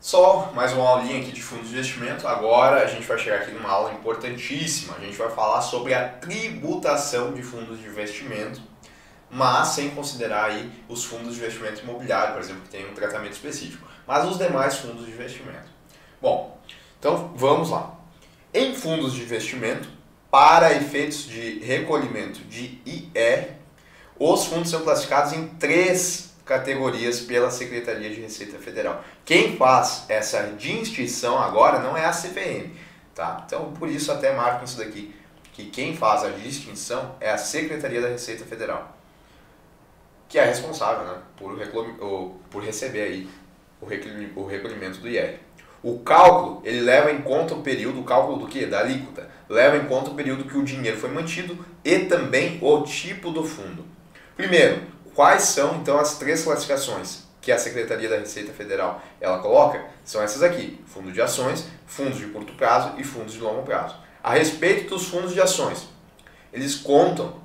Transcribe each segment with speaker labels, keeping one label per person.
Speaker 1: Só mais uma aulinha aqui de fundos de investimento. Agora a gente vai chegar aqui numa aula importantíssima. A gente vai falar sobre a tributação de fundos de investimento, mas sem considerar aí os fundos de investimento imobiliário, por exemplo, que tem um tratamento específico, mas os demais fundos de investimento. Bom, então vamos lá. Em fundos de investimento, para efeitos de recolhimento de IR, os fundos são classificados em três categorias pela Secretaria de Receita Federal. Quem faz essa distinção agora não é a CVM, tá? Então, por isso até marco isso daqui, que quem faz a distinção é a Secretaria da Receita Federal, que é responsável, né, por receber aí o recolhimento do IR. O cálculo, ele leva em conta o período, o cálculo do quê? Da alíquota. Leva em conta o período que o dinheiro foi mantido e também o tipo do fundo. Primeiro, quais são então as três classificações que a Secretaria da Receita Federal ela coloca? São essas aqui: fundo de ações, fundos de curto prazo e fundos de longo prazo. A respeito dos fundos de ações, eles contam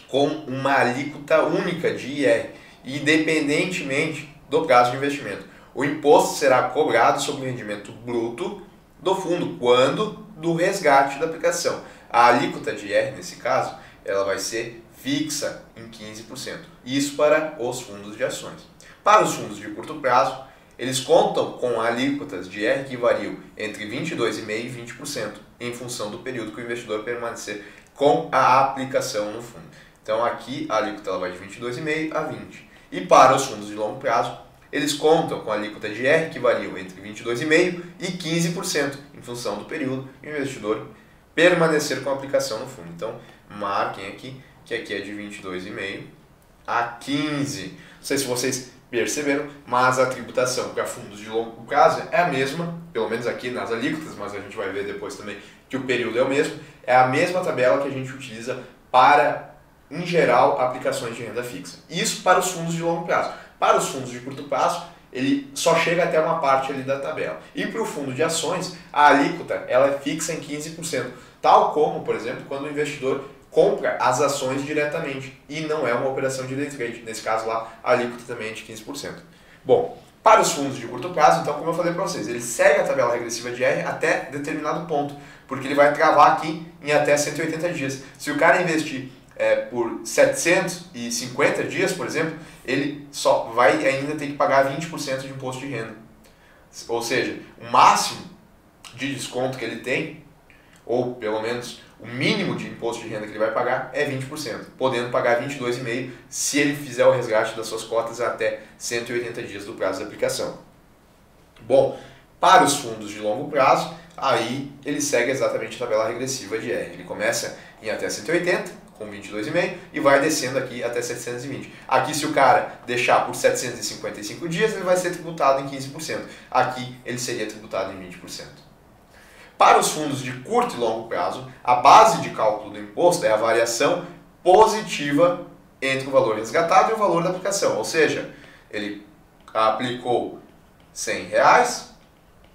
Speaker 1: com uma alíquota única de IR, independentemente do prazo de investimento. O imposto será cobrado sobre o rendimento bruto do fundo quando do resgate da aplicação. A alíquota de IR, nesse caso, ela vai ser fixa em 15%. Isso para os fundos de ações. Para os fundos de curto prazo, eles contam com alíquotas de IR que variam entre 22,5% e 20%, em função do período que o investidor permanecer com a aplicação no fundo. Então aqui a alíquota ela vai de 22,5% a 20%. E para os fundos de longo prazo, eles contam com a alíquota de IR que variam entre 22,5% e 15%, em função do período que o investidor permanecer com a aplicação no fundo. Então marquem aqui que aqui é de 22,5% a 15%. Não sei se vocês perceberam, mas a tributação para fundos de longo prazo é a mesma, pelo menos aqui nas alíquotas, mas a gente vai ver depois também que o período é o mesmo. É a mesma tabela que a gente utiliza para, em geral, aplicações de renda fixa. Isso para os fundos de longo prazo. Para os fundos de curto prazo, ele só chega até uma parte ali da tabela. E para o fundo de ações, a alíquota ela é fixa em 15%, tal como, por exemplo, quando o investidor compra as ações diretamente e não é uma operação de day trade. Nesse caso lá, a alíquota também é de 15%. Bom, para os fundos de curto prazo, então, como eu falei para vocês, ele segue a tabela regressiva de R até determinado ponto, porque ele vai travar aqui em até 180 dias. Se o cara investir por 750 dias, por exemplo, ele só vai ainda ter que pagar 20% de imposto de renda. Ou seja, o máximo de desconto que ele tem, ou pelo menos o mínimo de imposto de renda que ele vai pagar é 20%, podendo pagar 22,5% se ele fizer o resgate das suas cotas até 180 dias do prazo de aplicação. Bom, para os fundos de longo prazo, aí ele segue exatamente a tabela regressiva de R. Ele começa em até 180, com 22,5% e vai descendo aqui até 720. Aqui, se o cara deixar por 755 dias, ele vai ser tributado em 15%. Aqui, ele seria tributado em 20%. Para os fundos de curto e longo prazo, a base de cálculo do imposto é a variação positiva entre o valor resgatado e o valor da aplicação. Ou seja, ele aplicou R$100,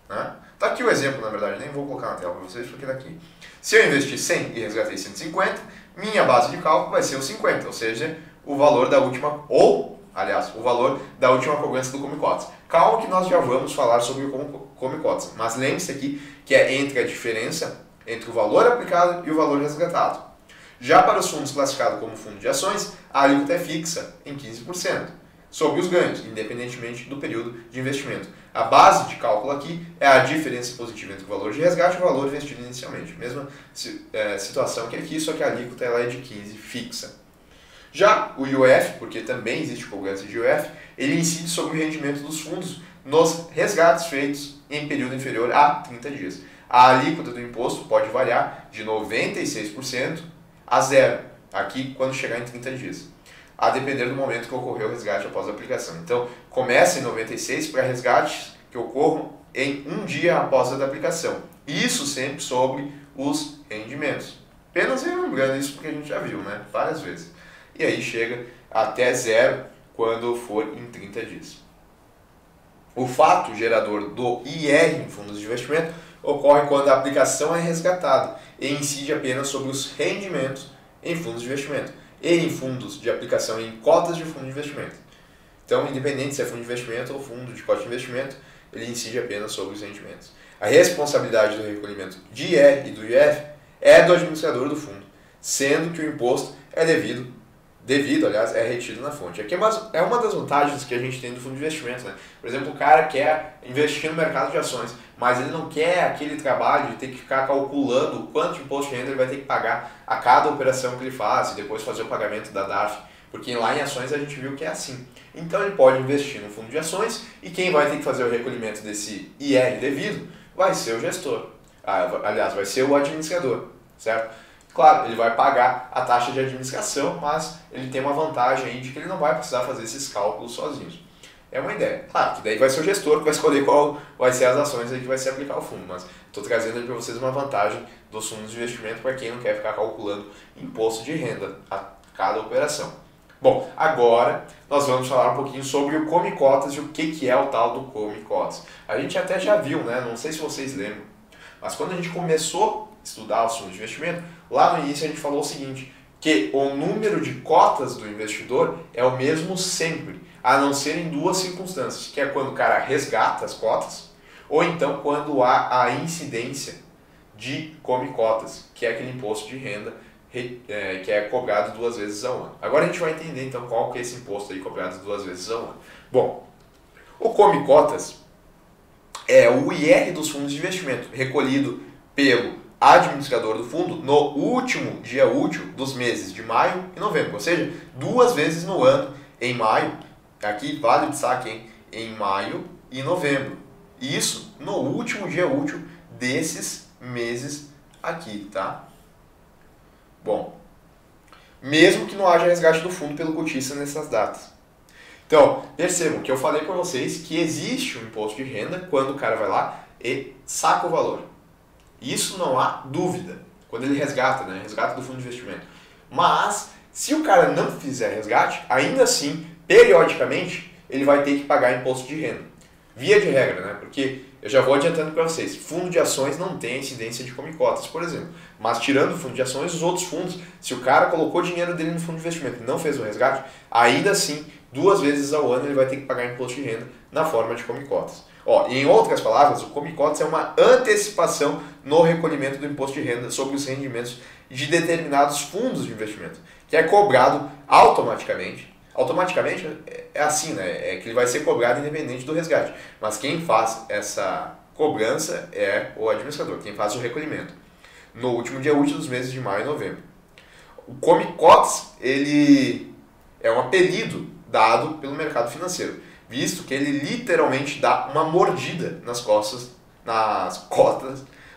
Speaker 1: né? Tá aqui o exemplo, na verdade, nem vou colocar na tela para vocês, porque daqui. Se eu investir 100 e resgatei 150, minha base de cálculo vai ser o 50, ou seja, o valor da última, o valor da última cobrança do Come Cotas. Calma que nós já vamos falar sobre o Come Cotas, mas lembre-se aqui que é entre a diferença entre o valor aplicado e o valor resgatado. Já para os fundos classificados como fundo de ações, a alíquota é fixa em 15%, sobre os ganhos, independentemente do período de investimento. A base de cálculo aqui é a diferença positiva entre o valor de resgate e o valor investido inicialmente. Mesma situação que aqui, só que a alíquota ela é de 15% fixa. Já o IOF, porque também existe cobrança de IOF, ele incide sobre o rendimento dos fundos nos resgates feitos em período inferior a 30 dias. A alíquota do imposto pode variar de 96% a 0%, aqui quando chegar em 30 dias. A depender do momento que ocorreu o resgate após a aplicação. Então, começa em 96 para resgates que ocorram em um dia após a aplicação. Isso sempre sobre os rendimentos. Apenas lembrando isso porque a gente já viu, né? Várias vezes. E aí chega até 0 quando for em 30 dias. O fato gerador do IR em fundos de investimento ocorre quando a aplicação é resgatada e incide apenas sobre os rendimentos em fundos de investimento e em fundos de aplicação em cotas de fundo de investimento. Então, independente se é fundo de investimento ou fundo de cota de investimento, ele incide apenas sobre os rendimentos. A responsabilidade do recolhimento de IR e do IF é do administrador do fundo, sendo que o imposto é devido, aliás, é retido na fonte. Aqui é uma das vantagens que a gente tem do fundo de investimento, né? Por exemplo, o cara quer investir no mercado de ações, mas ele não quer aquele trabalho de ter que ficar calculando o quanto de imposto de renda ele vai ter que pagar a cada operação que ele faz e depois fazer o pagamento da DARF, porque lá em ações a gente viu que é assim. Então ele pode investir no fundo de ações e quem vai ter que fazer o recolhimento desse IR devido vai ser o gestor. Aliás, vai ser o administrador, certo? Claro, ele vai pagar a taxa de administração, mas ele tem uma vantagem aí de que ele não vai precisar fazer esses cálculos sozinho. É uma ideia. Claro que daí vai ser o gestor que vai escolher qual vai ser as ações aí que vai se aplicar ao fundo, mas estou trazendo aí para vocês uma vantagem dos fundos de investimento para quem não quer ficar calculando imposto de renda a cada operação. Bom, agora nós vamos falar um pouquinho sobre o Come Cotas e o que é o tal do Come Cotas. A gente até já viu, né? Não sei se vocês lembram, mas quando a gente começou a estudar os fundos de investimento, lá no início a gente falou o seguinte, que o número de cotas do investidor é o mesmo sempre, a não ser em duas circunstâncias, que é quando o cara resgata as cotas, ou então quando há a incidência de Come Cotas, que é aquele imposto de renda que é cobrado 2 vezes ao ano. Agora a gente vai entender então qual que é esse imposto aí cobrado 2 vezes ao ano. Bom, o Come Cotas é o IR dos fundos de investimento, recolhido pelo administrador do fundo no último dia útil dos meses de maio e novembro, ou seja, 2 vezes no ano, em maio, aqui vale o destaque, hein? Em maio e novembro. Isso no último dia útil desses meses aqui, tá? Bom, mesmo que não haja resgate do fundo pelo cotista nessas datas. Então, percebam que eu falei para vocês que existe um imposto de renda quando o cara vai lá e saca o valor. Isso não há dúvida, quando ele resgata, né? Resgata do fundo de investimento. Mas, se o cara não fizer resgate, ainda assim, periodicamente, ele vai ter que pagar imposto de renda. Via de regra, né? Porque eu já vou adiantando para vocês, fundo de ações não tem incidência de Come Cotas, por exemplo. Mas tirando o fundo de ações, os outros fundos, se o cara colocou dinheiro dele no fundo de investimento e não fez o resgate, ainda assim, 2 vezes ao ano ele vai ter que pagar imposto de renda na forma de Come Cotas. E em outras palavras, o Come Cotas é uma antecipação no recolhimento do imposto de renda sobre os rendimentos de determinados fundos de investimento, que é cobrado automaticamente. Automaticamente é assim, né? É que ele vai ser cobrado independente do resgate. Mas quem faz essa cobrança é o administrador, quem faz o recolhimento, no último dia útil dos meses de maio e novembro. O Come Cotas, ele é um apelido dado pelo mercado financeiro, visto que ele literalmente dá uma mordida nas cotas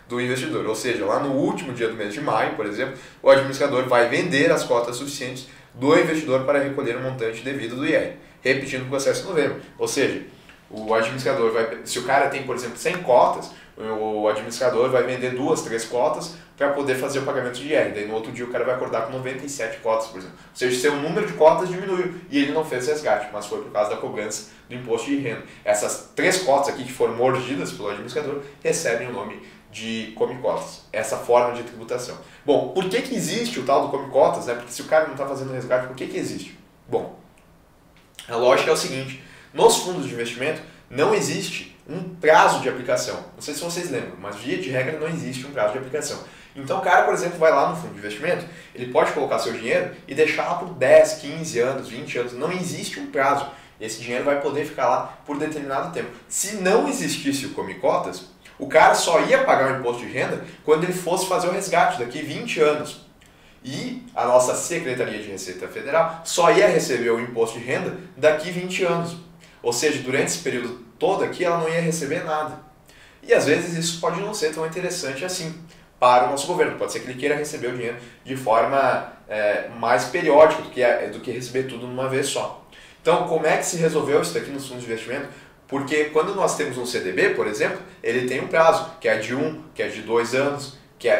Speaker 1: do investidor. Ou seja, lá no último dia do mês de maio, por exemplo, o administrador vai vender as cotas suficientes do investidor para recolher o montante devido do IR, repetindo o processo em novembro. Ou seja, o administrador se o cara tem, por exemplo, 100 cotas, o administrador vai vender 2, 3 cotas para poder fazer o pagamento de IR. Daí no outro dia o cara vai acordar com 97 cotas, por exemplo. Ou seja, seu número de cotas diminuiu e ele não fez resgate, mas foi por causa da cobrança do imposto de renda. Essas 3 cotas aqui que foram mordidas pelo administrador recebem o nome de Come Cotas, essa forma de tributação. Bom, por que existe o tal do Come Cotas, né? Porque se o cara não está fazendo resgate, por que existe? Bom, a lógica é o seguinte, nos fundos de investimento não existe um prazo de aplicação. Não sei se vocês lembram, mas via de regra não existe um prazo de aplicação. Então o cara, por exemplo, vai lá no fundo de investimento, ele pode colocar seu dinheiro e deixar lá por 10, 15 anos, 20 anos, não existe um prazo. Esse dinheiro vai poder ficar lá por determinado tempo. Se não existisse o Come Cotas, o cara só ia pagar o imposto de renda quando ele fosse fazer o resgate daqui 20 anos. E a nossa Secretaria de Receita Federal só ia receber o imposto de renda daqui 20 anos. Ou seja, durante esse período todo aqui ela não ia receber nada. E às vezes isso pode não ser tão interessante assim para o nosso governo. Pode ser que ele queira receber o dinheiro de forma mais periódica do que receber tudo numa vez só. Então, como é que se resolveu isso daqui nos fundos de investimento? Porque quando nós temos um CDB, por exemplo, ele tem um prazo, que é de 1, que é de 2 anos,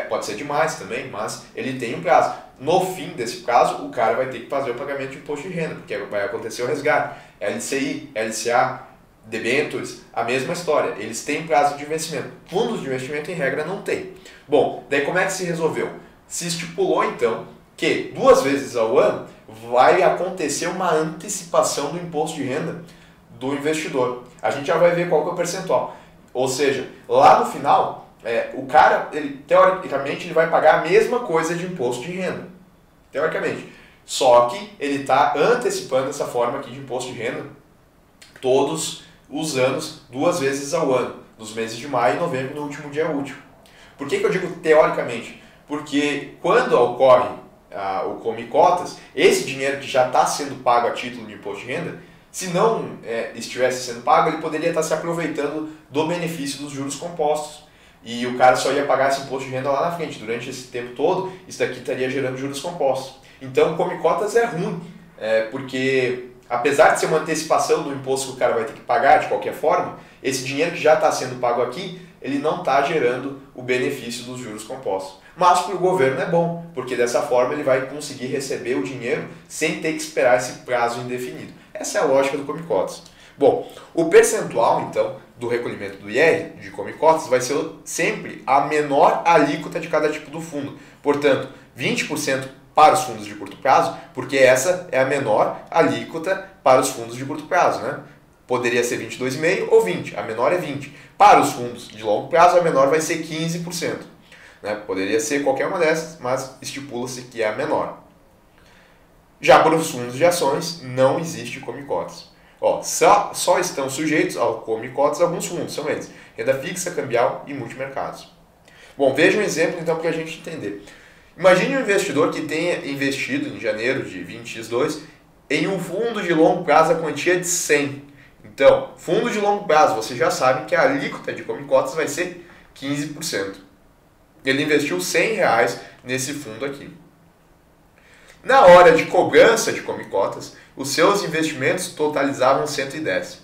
Speaker 1: pode ser de mais também, mas ele tem um prazo. No fim desse prazo, o cara vai ter que fazer o pagamento de imposto de renda, porque vai acontecer o resgate. LCI, LCA, debêntures, a mesma história. Eles têm prazo de vencimento. Fundos de investimento, em regra, não tem. Bom, daí como é que se resolveu? Se estipulou, então, que 2 vezes ao ano vai acontecer uma antecipação do imposto de renda do investidor. a gente já vai ver qual que é o percentual. Ou seja, lá no final, o cara, teoricamente, ele vai pagar a mesma coisa de imposto de renda. Teoricamente. Só que ele está antecipando essa forma aqui de imposto de renda todos os anos, 2 vezes ao ano, nos meses de maio e novembro, no último dia útil. Por que eu digo teoricamente? Porque quando ocorre o Come Cotas, esse dinheiro que já está sendo pago a título de imposto de renda, se não estivesse sendo pago, ele poderia estar se aproveitando do benefício dos juros compostos. E o cara só ia pagar esse imposto de renda lá na frente. Durante esse tempo todo, isso daqui estaria gerando juros compostos. Então, o Come Cotas é ruim, porque apesar de ser uma antecipação do imposto que o cara vai ter que pagar de qualquer forma, esse dinheiro que já está sendo pago aqui, ele não está gerando o benefício dos juros compostos. Mas para o governo é bom, porque dessa forma ele vai conseguir receber o dinheiro sem ter que esperar esse prazo indefinido. Essa é a lógica do Come Cotas. Bom, o percentual, então, do recolhimento do IR de Come Cotas vai ser sempre a menor alíquota de cada tipo do fundo. Portanto, 20% para os fundos de curto prazo, porque essa é a menor alíquota para os fundos de curto prazo, né? Poderia ser 22,5% ou 20%, a menor é 20%. Para os fundos de longo prazo, a menor vai ser 15%. Né? Poderia ser qualquer uma dessas, mas estipula-se que é a menor. Já para os fundos de ações, não existe Come Cotas. Só estão sujeitos ao Come Cotas alguns fundos, são eles: renda fixa, cambial e multimercados. Bom, veja um exemplo então para a gente entender. Imagine um investidor que tenha investido em janeiro de 20x2 em um fundo de longo prazo a quantia de 100. Então, fundo de longo prazo, você já sabe que a alíquota de Come Cotas vai ser 15%. Ele investiu R$100 nesse fundo aqui. Na hora de cobrança de Come Cotas, os seus investimentos totalizavam 110.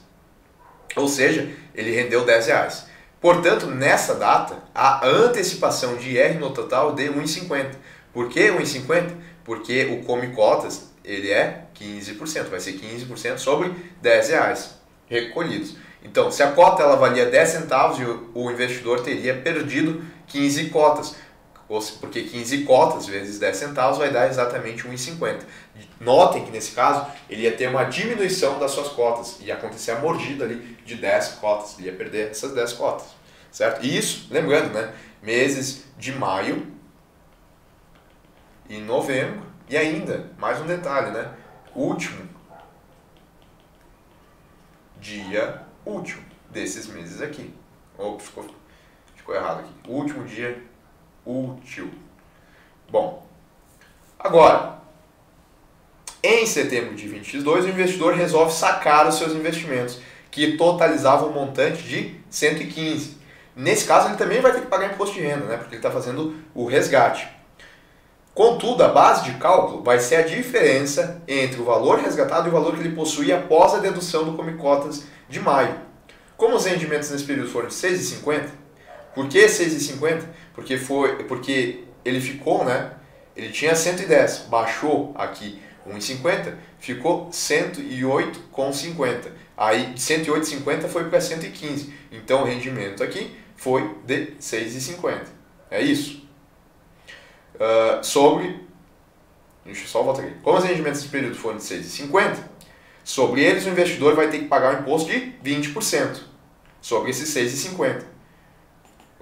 Speaker 1: Ou seja, ele rendeu R$10. Portanto, nessa data, a antecipação de IR no total deu 1,50. Por que 1,50? Porque o Come Cotas ele é 15%, vai ser 15% sobre R$10 recolhidos. Então, se a cota ela valia 10 centavos, o investidor teria perdido 15 cotas. Porque 15 cotas vezes 10 centavos vai dar exatamente 1,50. Notem que nesse caso ele ia ter uma diminuição das suas cotas, ia acontecer a mordida ali de 10 cotas, ele ia perder essas 10 cotas, certo? E isso, lembrando, né, meses de maio e novembro, e ainda, mais um detalhe, né, último dia útil desses meses aqui. Ops, ficou errado aqui. Último dia útil. Bom, agora, em setembro de 2022, o investidor resolve sacar os seus investimentos, que totalizavam um montante de 115. Nesse caso, ele também vai ter que pagar imposto de renda, né, porque ele está fazendo o resgate. Contudo, a base de cálculo vai ser a diferença entre o valor resgatado e o valor que ele possui após a dedução do Come Cotas de maio. Como os rendimentos nesse período foram de 6,50, por que 6,50? Porque ele ficou, né? Ele tinha 110, baixou aqui 1,50, ficou 108,50. Aí de 108,50 foi para 115. Então o rendimento aqui foi de 6,50. É isso. Deixa eu só voltar aqui. Como os rendimentos desse período foram de 6,50, sobre eles o investidor vai ter que pagar um imposto de 20% sobre esses 6,50.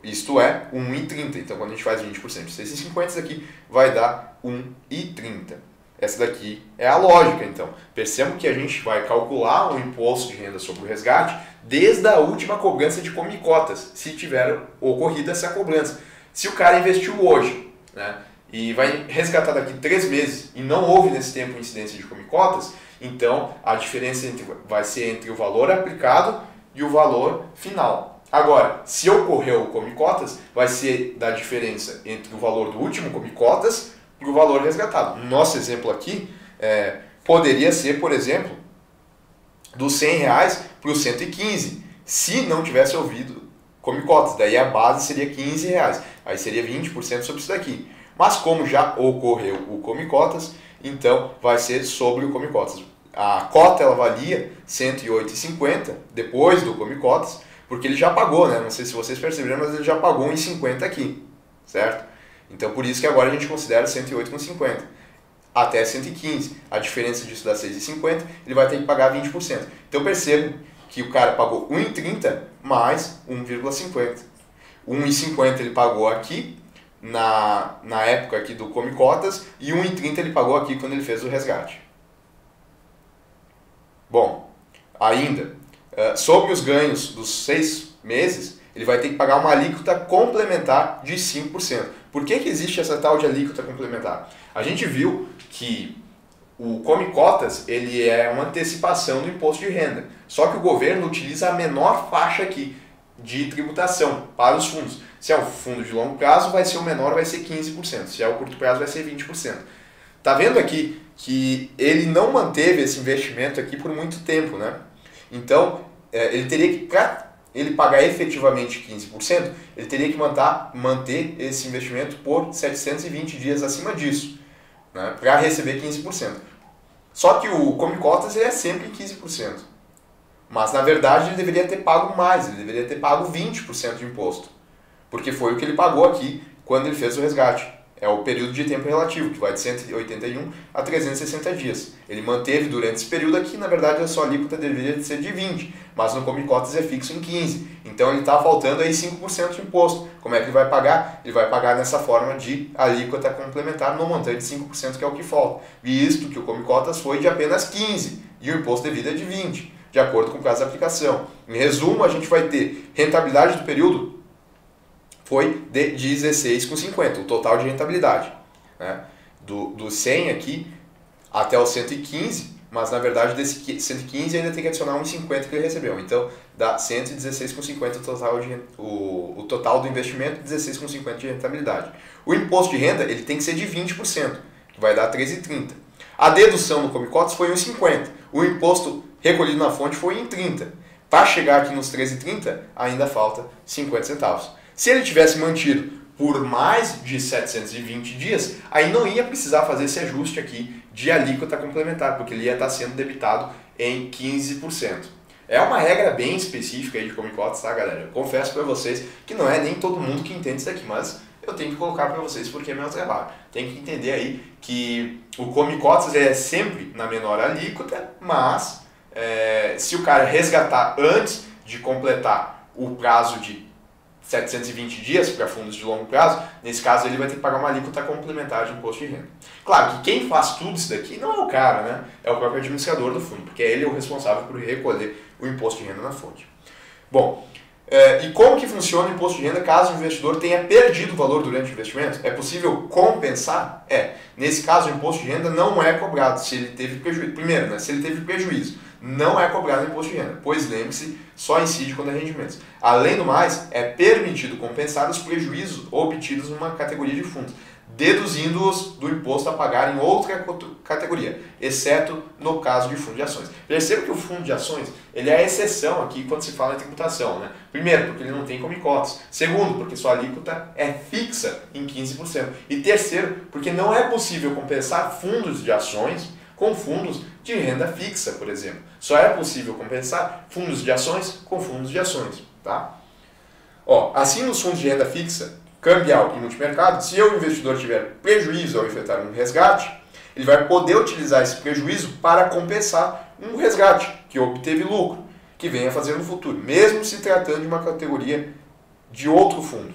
Speaker 1: Isto é 1,30. Então quando a gente faz 20% de 6,50, isso aqui vai dar 1,30. Essa daqui é a lógica, então. Percebam que a gente vai calcular um imposto de renda sobre o resgate desde a última cobrança de Come Cotas, se tiver ocorrido essa cobrança. Se o cara investiu hoje, né, e vai resgatar daqui 3 meses e não houve nesse tempo incidência de Come Cotas, então a diferença vai ser entre o valor aplicado e o valor final. Agora, se ocorreu o Come Cotas, vai ser da diferença entre o valor do último Come Cotas e o valor resgatado. No nosso exemplo aqui, poderia ser, por exemplo, dos R$100 para os 115, se não tivesse ouvido Come Cotas. Daí a base seria R$15, aí seria 20% sobre isso daqui. Mas como já ocorreu o Come Cotas, então vai ser sobre o Come Cotas. A cota ela valia R$108,50 depois do Come Cotas, porque ele já pagou, né? Não sei se vocês perceberam, mas ele já pagou R$1,50 aqui, certo? Então por isso que agora a gente considera 108,50 até 115. A diferença disso dá 6,50, ele vai ter que pagar 20%. Então percebam que o cara pagou 1,30 mais 1,50. 1,50 ele pagou aqui, na época aqui do Come Cotas, e 1,30 ele pagou aqui quando ele fez o resgate. Bom, ainda, sobre os ganhos dos 6 meses, ele vai ter que pagar uma alíquota complementar de 5%. Por que existe essa tal de alíquota complementar? A gente viu que o Come Cotas ele é uma antecipação do imposto de renda, só que o governo utiliza a menor faixa aqui de tributação para os fundos. Se é um fundo de longo prazo, vai ser o menor, vai ser 15%. Se é o curto prazo, vai ser 20%. Tá vendo aqui que ele não manteve esse investimento aqui por muito tempo, né? Então, ele teria que, para ele pagar efetivamente 15%, ele teria que manter esse investimento por 720 dias acima disso, né? Para receber 15%. Só que o Come Cotas ele é sempre em 15%. Mas, na verdade, ele deveria ter pago mais, ele deveria ter pago 20% de imposto. Porque foi o que ele pagou aqui quando ele fez o resgate. É o período de tempo relativo, que vai de 181 a 360 dias. Ele manteve durante esse período aqui, na verdade a sua alíquota deveria ser de 20, mas no Come Cotas é fixo em 15. Então ele está faltando aí 5% de imposto. Como é que ele vai pagar? Ele vai pagar nessa forma de alíquota complementar no montante de 5%, que é o que falta. Visto que o Come Cotas foi de apenas 15 e o imposto devido é de 20, de acordo com o prazo de aplicação. Em resumo, a gente vai ter rentabilidade do período foi de 16,50, o total de rentabilidade, né? Do 100 aqui até o 115, mas na verdade desse 115 ainda tem que adicionar 1,50 que ele recebeu. Então dá 116,50 o total do investimento, 16,50 de rentabilidade. O imposto de renda ele tem que ser de 20%, que vai dar 13,30. A dedução no Come Cotas foi 1,50. O imposto recolhido na fonte foi em 30. Para chegar aqui nos 13,30 ainda falta 50 centavos. Se ele tivesse mantido por mais de 720 dias, aí não ia precisar fazer esse ajuste aqui de alíquota complementar, porque ele ia estar sendo debitado em 15%. É uma regra bem específica aí de Come Cotas, tá, galera? Eu confesso para vocês que não é nem todo mundo que entende isso aqui, mas eu tenho que colocar para vocês porque é meu trabalho. Tem que entender aí que o Come Cotas é sempre na menor alíquota, mas se o cara resgatar antes de completar o prazo de 720 dias para fundos de longo prazo, nesse caso ele vai ter que pagar uma alíquota complementar de imposto de renda. Claro que quem faz tudo isso daqui não é o cara, né? É o próprio administrador do fundo, porque ele é o responsável por recolher o imposto de renda na fonte. Bom, e como que funciona o imposto de renda caso o investidor tenha perdido o valor durante o investimento? É possível compensar? Nesse caso o imposto de renda não é cobrado se ele teve prejuízo. Primeiro, né? Se ele teve prejuízo, não é cobrado o imposto de renda, pois lembre-se, só incide quando é rendimentos. Além do mais, é permitido compensar os prejuízos obtidos numa categoria de fundos, deduzindo-os do imposto a pagar em outra categoria, exceto no caso de fundo de ações. Perceba que o fundo de ações ele é a exceção aqui quando se fala em tributação, né? Primeiro, porque ele não tem Come Cotas. Segundo, porque sua alíquota é fixa em 15%. E terceiro, porque não é possível compensar fundos de ações com fundos de renda fixa, por exemplo. Só é possível compensar fundos de ações com fundos de ações, tá? Assim nos fundos de renda fixa, cambial e multimercado, se o investidor tiver prejuízo ao efetuar um resgate, ele vai poder utilizar esse prejuízo para compensar um resgate que obteve lucro, que venha fazer no futuro, mesmo se tratando de uma categoria de outro fundo.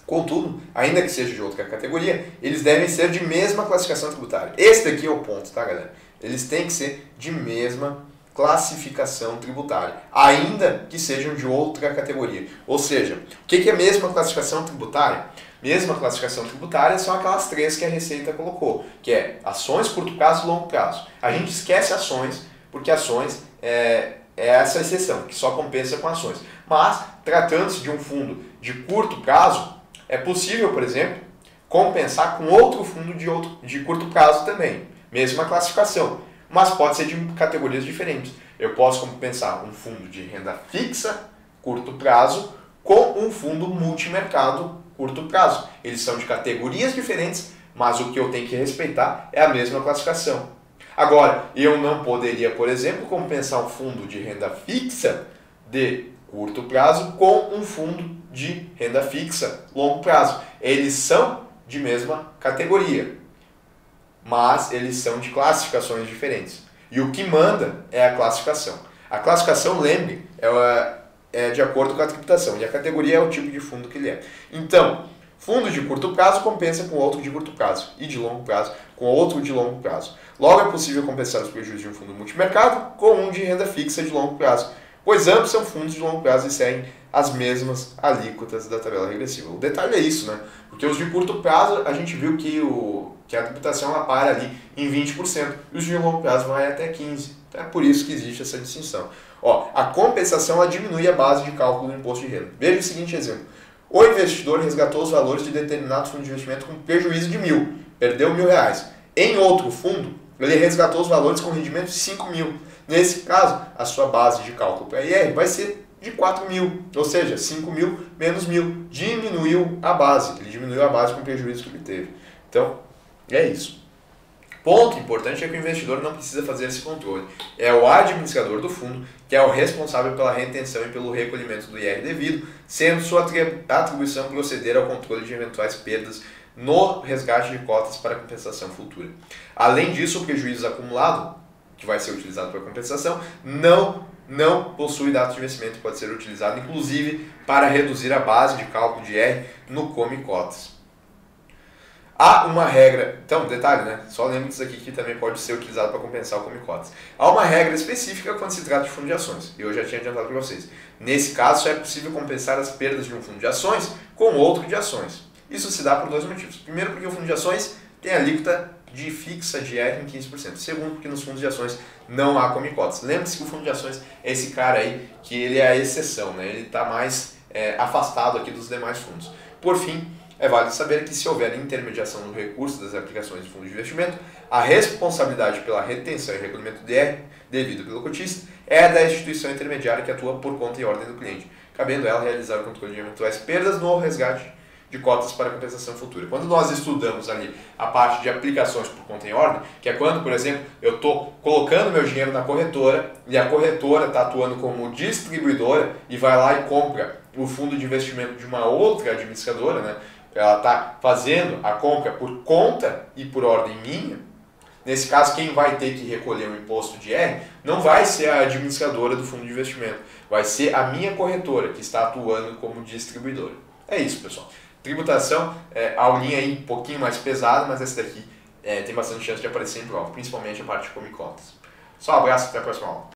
Speaker 1: Contudo, ainda que seja de outra categoria, eles devem ser de mesma classificação tributária. Esse daqui é o ponto, tá, galera? Eles têm que ser de mesma classificação tributária, ainda que sejam de outra categoria. Ou seja, o que é mesma classificação tributária? Mesma classificação tributária são aquelas três que a Receita colocou, que é ações, curto prazo e longo prazo. A gente esquece ações, porque ações é essa exceção, que só compensa com ações. Mas, tratando-se de um fundo de curto prazo, é possível, por exemplo, compensar com outro fundo de curto prazo também. Mesma classificação, mas pode ser de categorias diferentes. Eu posso compensar um fundo de renda fixa, curto prazo, com um fundo multimercado, curto prazo. Eles são de categorias diferentes, mas o que eu tenho que respeitar é a mesma classificação. Agora, eu não poderia, por exemplo, compensar um fundo de renda fixa de curto prazo com um fundo de renda fixa longo prazo. Eles são de mesma categoria, mas eles são de classificações diferentes. E o que manda é a classificação. A classificação, lembre, é de acordo com a tributação e a categoria é o tipo de fundo que ele é. Então, fundo de curto prazo compensa com outro de curto prazo e de longo prazo com outro de longo prazo. Logo, é possível compensar os prejuízos de um fundo multimercado com um de renda fixa de longo prazo, pois ambos são fundos de longo prazo e seguem as mesmas alíquotas da tabela regressiva. O detalhe é isso, né? Porque os de curto prazo, a gente viu que a tributação ela para ali em 20% e os de longo prazo vai até 15%. Então é por isso que existe essa distinção. Ó, a compensação ela diminui a base de cálculo do imposto de renda. Veja o seguinte exemplo. O investidor resgatou os valores de determinado fundo de investimento com prejuízo de 1.000, perdeu R$1.000. Em outro fundo, ele resgatou os valores com rendimento de 5.000. Nesse caso, a sua base de cálculo para IR vai ser de 4.000, ou seja, 5.000 menos 1.000. Diminuiu a base, ele diminuiu a base com o prejuízo que ele teve. Então, é isso. Ponto importante é que o investidor não precisa fazer esse controle. É o administrador do fundo que é o responsável pela retenção e pelo recolhimento do IR devido, sendo sua atribuição proceder ao controle de eventuais perdas no resgate de cotas para compensação futura. Além disso, o prejuízo acumulado, que vai ser utilizado para compensação, não possui data de vencimento e pode ser utilizado, inclusive, para reduzir a base de cálculo de IR no Come Cotas. Há uma regra, então, detalhe, né? Só lembre disso aqui que também pode ser utilizado para compensar o Come Cotas. Há uma regra específica quando se trata de fundo de ações, e eu já tinha adiantado para vocês. Nesse caso, só é possível compensar as perdas de um fundo de ações com outro de ações. Isso se dá por dois motivos. Primeiro, porque o fundo de ações tem a alíquota de fixa de IR em 15%. Segundo, porque nos fundos de ações não há Come Cotas. Lembre-se que o fundo de ações é esse cara aí, que ele é a exceção, né? Ele está mais afastado aqui dos demais fundos. Por fim, é válido saber que se houver intermediação no recurso das aplicações de fundo de investimento, a responsabilidade pela retenção e recolhimento de IR devido pelo cotista é da instituição intermediária que atua por conta e ordem do cliente, cabendo ela realizar o controle de eventuais perdas no resgate de cotas para compensação futura. Quando nós estudamos ali a parte de aplicações por conta em ordem, que é quando, por exemplo, eu estou colocando meu dinheiro na corretora e a corretora está atuando como distribuidora e vai lá e compra o fundo de investimento de uma outra administradora, né? Ela está fazendo a compra por conta e por ordem minha. Nesse caso, quem vai ter que recolher o imposto de IR não vai ser a administradora do fundo de investimento, vai ser a minha corretora que está atuando como distribuidora. É isso, pessoal. Tributação, a aulinha aí um pouquinho mais pesada, mas essa daqui tem bastante chance de aparecer em prova, principalmente a parte de Come Cotas. Só um abraço, até a próxima aula.